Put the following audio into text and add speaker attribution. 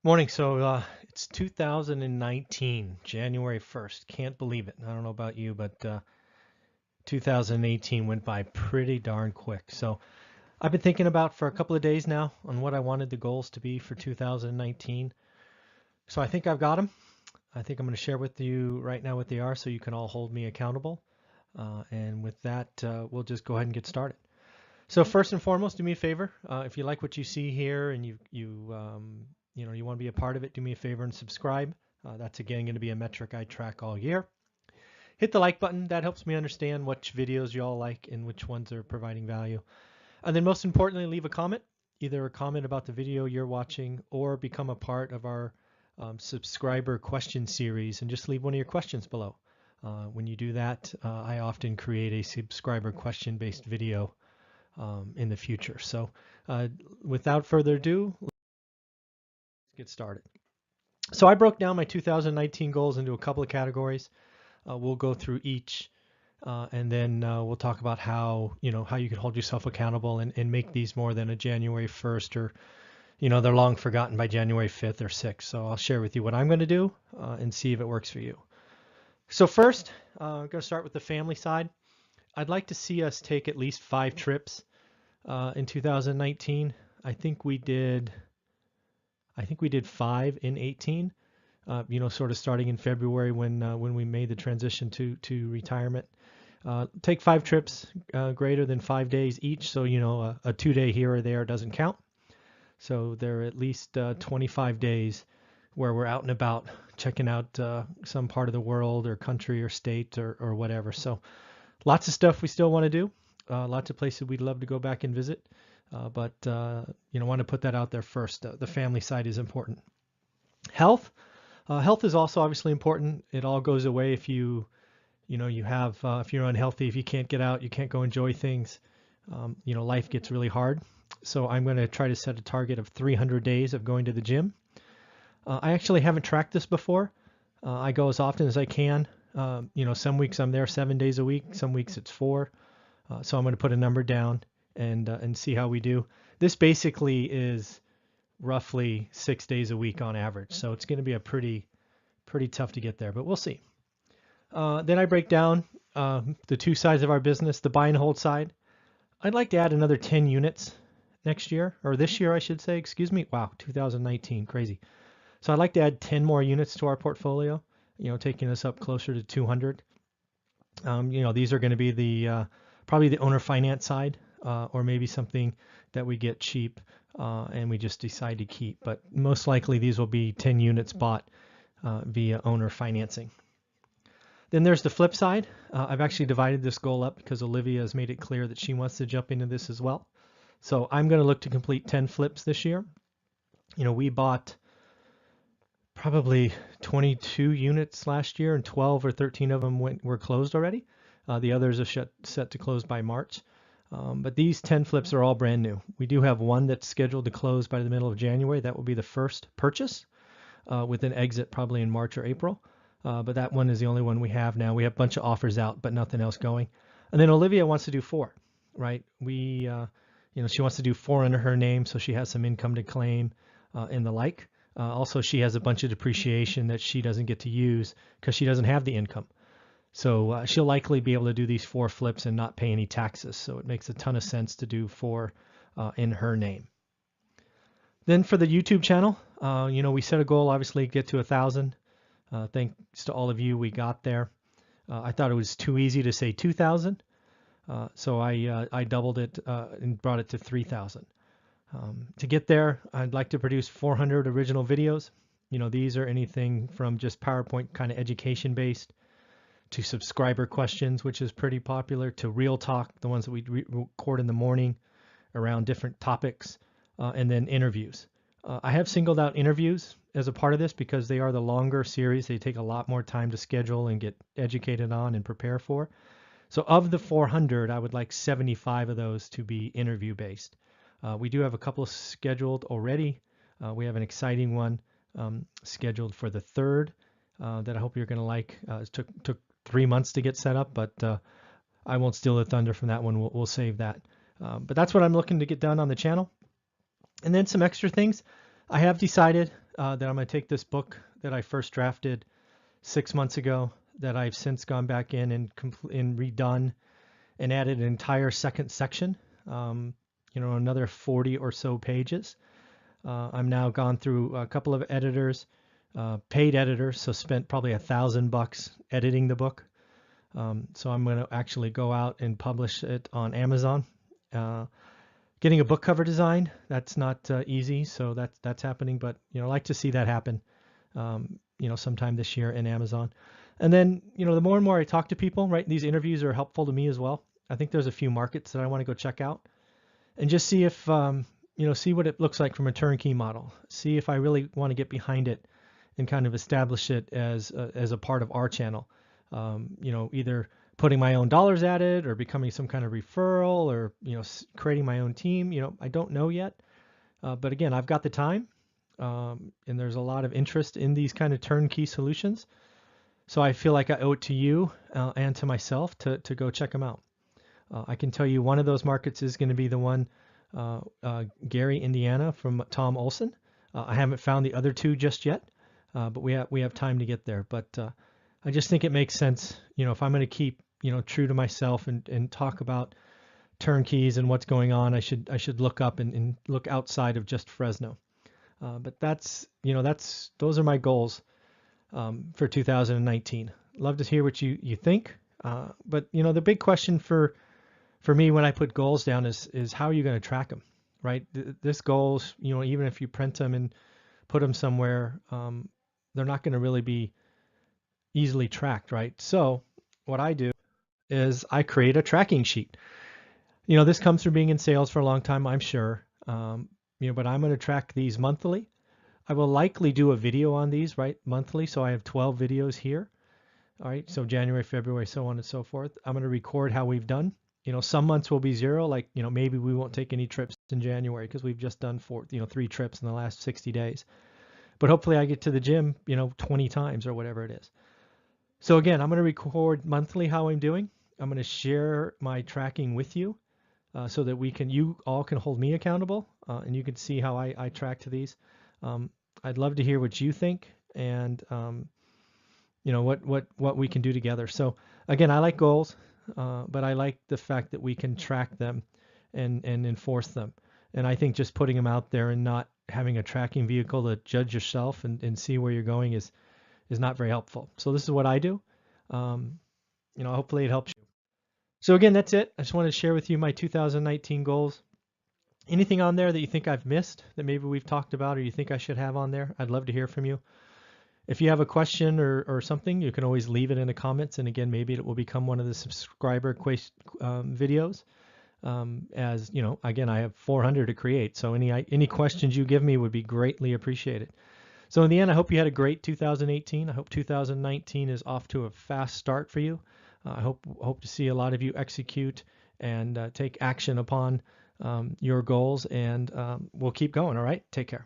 Speaker 1: Morning. It's 2019, January 1st. Can't believe it. I don't know about you, but 2018 went by pretty darn quick. So I've been thinking about for a couple of days now on what I wanted the goals to be for 2019. So I think I've got them. I think I'm going to share with you right now what they are so you can all hold me accountable. And with that, we'll just go ahead and get started. So first and foremost, do me a favor. If you like what you see here and you want to be a part of it, do me a favor and subscribe. That's again going to be a metric I track all year. Hit the like button. That helps me understand which videos you all like and which ones are providing value. And then most importantly, leave a comment, either a comment about the video you're watching or become a part of our subscriber question series and just leave one of your questions below. When you do that, I often create a subscriber question based video in the future. So without further ado, let's get started. So I broke down my 2019 goals into a couple of categories. We'll go through each, and then we'll talk about how you can hold yourself accountable and make these more than a January 1st or they're long forgotten by January 5th or 6th. So I'll share with you what I'm going to do and see if it works for you. So first, I'm going to start with the family side. I'd like to see us take at least 5 trips in 2019. I think we did 5 in 18. Sort of starting in February when we made the transition to retirement. Take 5 trips greater than 5 days each, so a 2-day here or there doesn't count. So there are at least 25 days where we're out and about checking out some part of the world or country or state or whatever. So lots of stuff we still want to do. Lots of places we'd love to go back and visit, but want to put that out there first. The family side is important. Health. Health is also obviously important. It all goes away if you have if you're unhealthy, if you can't get out, you can't go enjoy things. Life gets really hard. So I'm going to try to set a target of 300 days of going to the gym. I actually haven't tracked this before. I go as often as I can. Some weeks I'm there 7 days a week. Some weeks it's 4. So I'm going to put a number down and see how we do. This basically is roughly 6 days a week on average. So it's going to be a pretty tough to get there, but we'll see. Then I break down the 2 sides of our business, the buy and hold side. I'd like to add another 10 units next year, or this year, I should say, excuse me. Wow, 2019, crazy. So I'd like to add 10 more units to our portfolio, taking us up closer to 200. These are going to be the probably the owner finance side, or maybe something that we get cheap and we just decide to keep. But most likely these will be 10 units bought via owner financing. Then there's the flip side. I've actually divided this goal up because Olivia has made it clear that she wants to jump into this as well. So I'm going to look to complete 10 flips this year. We bought probably 22 units last year, and 12 or 13 of them were closed already. The others are set to close by March. But these 10 flips are all brand new. We do have one that's scheduled to close by the middle of January. That will be the first purchase with an exit probably in March or April. But that one is the only one we have now. We have a bunch of offers out, but nothing else going. And then Olivia wants to do 4, right? She wants to do 4 under her name, so she has some income to claim and the like. Also, she has a bunch of depreciation that she doesn't get to use because she doesn't have the income. So she'll likely be able to do these 4 flips and not pay any taxes. So it makes a ton of sense to do 4 in her name. Then for the YouTube channel, we set a goal, obviously, get to 1,000. Thanks to all of you, we got there. I thought it was too easy to say 2,000. So I doubled it and brought it to 3,000. To get there, I'd like to produce 400 original videos. These are anything from just PowerPoint kind of education based to subscriber questions, which is pretty popular, to real talk, the ones that we record in the morning around different topics, and then interviews. I have singled out interviews as a part of this because they are the longer series. They take a lot more time to schedule and get educated on and prepare for. So of the 400, I would like 75 of those to be interview based. We do have a couple scheduled already. We have an exciting one scheduled for the 3rd that I hope you're going to like. It took 3 months to get set up, but I won't steal the thunder from that one. We'll save that. But that's what I'm looking to get done on the channel. And then some extra things. I have decided that I'm going to take this book that I first drafted 6 months ago, that I've since gone back in and redone and added an entire second section, another 40 or so pages. I'm now gone through a couple of editors, paid editors, so spent probably $1,000 editing the book. So I'm going to actually go out and publish it on Amazon. Getting a book cover design, that's not easy, so that's happening, but I like to see that happen, sometime this year in Amazon. And then, the more and more I talk to people, right, these interviews are helpful to me as well. I think there's a few markets that I want to go check out and just see if, see what it looks like from a turnkey model. See if I really want to get behind it and kind of establish it as a part of our channel. Either putting my own dollars at it or becoming some kind of referral or, creating my own team. I don't know yet. But again, I've got the time, and there's a lot of interest in these kind of turnkey solutions. So I feel like I owe it to you and to myself to go check them out. I can tell you one of those markets is going to be the one, Gary, Indiana, from Tom Olson. I haven't found the other two just yet, but we have time to get there. But I just think it makes sense, if I'm going to keep, true to myself and talk about turnkeys and what's going on, I should look up and look outside of just Fresno. But those are my goals for 2019. Love to hear what you think. But the big question for me when I put goals down is how are you going to track them, right? This goals, even if you print them and put them somewhere, they're not going to really be easily tracked, right? So what I do is I create a tracking sheet. This comes from being in sales for a long time, I'm sure. But I'm going to track these monthly. I will likely do a video on these, right, monthly. So I have 12 videos here. All right, so January, February, so on and so forth. I'm going to record how we've done. Some months will be zero, like, maybe we won't take any trips in January because we've just done 3 trips in the last 60 days. But hopefully I get to the gym, 20 times or whatever it is. So again, I'm going to record monthly how I'm doing. I'm going to share my tracking with you so that you all can hold me accountable and you can see how I track to these. I'd love to hear what you think and, what we can do together. So again, I like goals, but I like the fact that we can track them and enforce them. And I think just putting them out there and not having a tracking vehicle to judge yourself and see where you're going is not very helpful. So this is what I do. Hopefully it helps you. So again, that's it. I just wanted to share with you my 2019 goals. Anything on there that you think I've missed that maybe we've talked about or you think I should have on there? I'd love to hear from you. If you have a question or something, you can always leave it in the comments. And again, maybe it will become one of the subscriber videos. Again, I have 400 to create. So any questions you give me would be greatly appreciated. So in the end, I hope you had a great 2018. I hope 2019 is off to a fast start for you. I hope to see a lot of you execute and take action upon your goals, and we'll keep going. All right, take care.